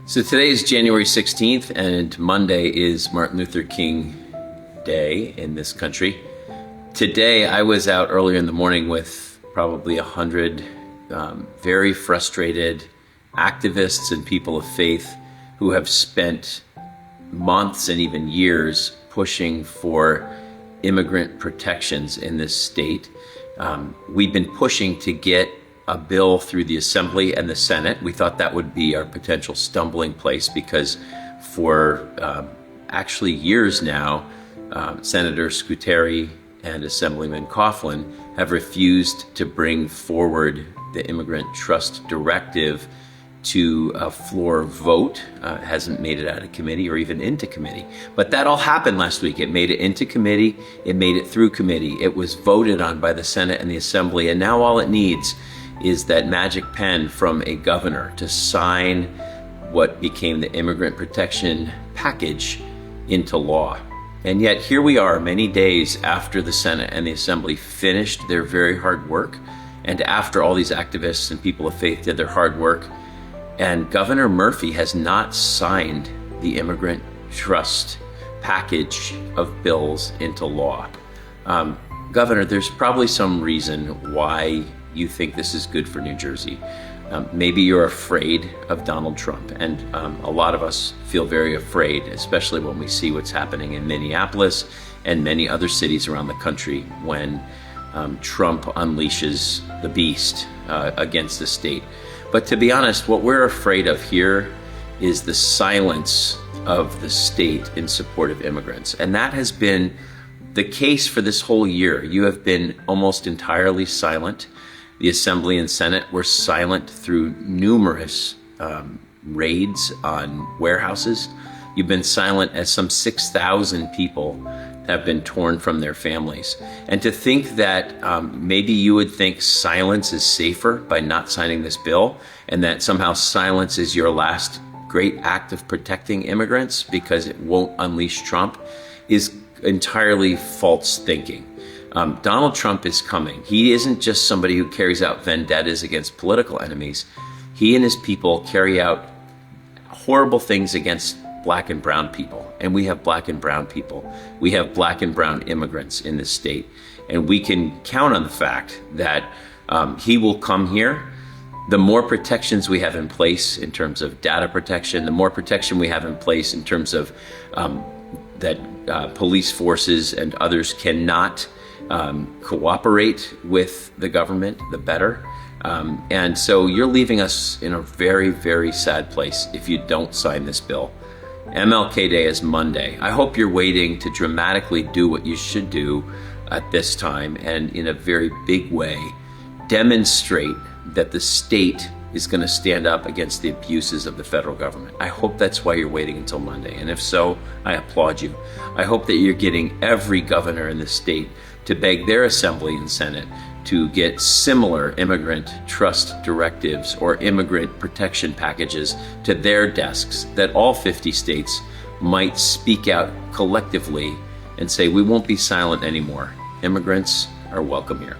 So today is January 16th, and Monday is Martin Luther King Day in this country. Today I was out earlier in the morning with probably 100 very frustrated activists and people of faith who have spent months and even years pushing for immigrant protections in this state. We've been pushing to get a bill through the Assembly and the Senate. We thought that would be our potential stumbling place because for actually years now, Senator Scuteri and Assemblyman Coughlin have refused to bring forward the Immigrant Trust Directive to a floor vote. It hasn't made it out of committee or even into committee. But that all happened last week. It made it into committee, it made it through committee, it was voted on by the Senate and the Assembly, and now all it needs is that magic pen from a governor to sign what became the immigrant protection package into law. And yet here we are many days after the Senate and the Assembly finished their very hard work, and after all these activists and people of faith did their hard work, and Governor Murphy has not signed the immigrant trust package of bills into law. Governor, there's probably some reason why you think this is good for New Jersey. Maybe you're afraid of Donald Trump, and a lot of us feel very afraid, especially when we see what's happening in Minneapolis and many other cities around the country when Trump unleashes the beast against the state. But to be honest, what we're afraid of here is the silence of the state in support of immigrants. And that has been the case for this whole year. You have been almost entirely silent. The Assembly and Senate were silent through numerous raids on warehouses. You've been silent as some 6,000 people have been torn from their families. And to think that maybe you would think silence is safer by not signing this bill, and that somehow silence is your last great act of protecting immigrants because it won't unleash Trump, is entirely false thinking. Donald Trump is coming. He isn't just somebody who carries out vendettas against political enemies. He and his people carry out horrible things against black and brown people. And we have black and brown people. We have black and brown immigrants in this state. And we can count on the fact that he will come here. The more protections we have in place in terms of data protection, the more protection we have in place in terms of that police forces and others cannot cooperate with the government, the better. And so you're leaving us in a very, very sad place if you don't sign this bill. MLK Day is Monday. I hope you're waiting to dramatically do what you should do at this time and in a very big way demonstrate that the state is going to stand up against the abuses of the federal government. I hope that's why you're waiting until Monday. And if so, I applaud you. I hope that you're getting every governor in the state to beg their Assembly and Senate to get similar immigrant trust directives or immigrant protection packages to their desks, that all 50 states might speak out collectively and say, we won't be silent anymore. Immigrants are welcome here.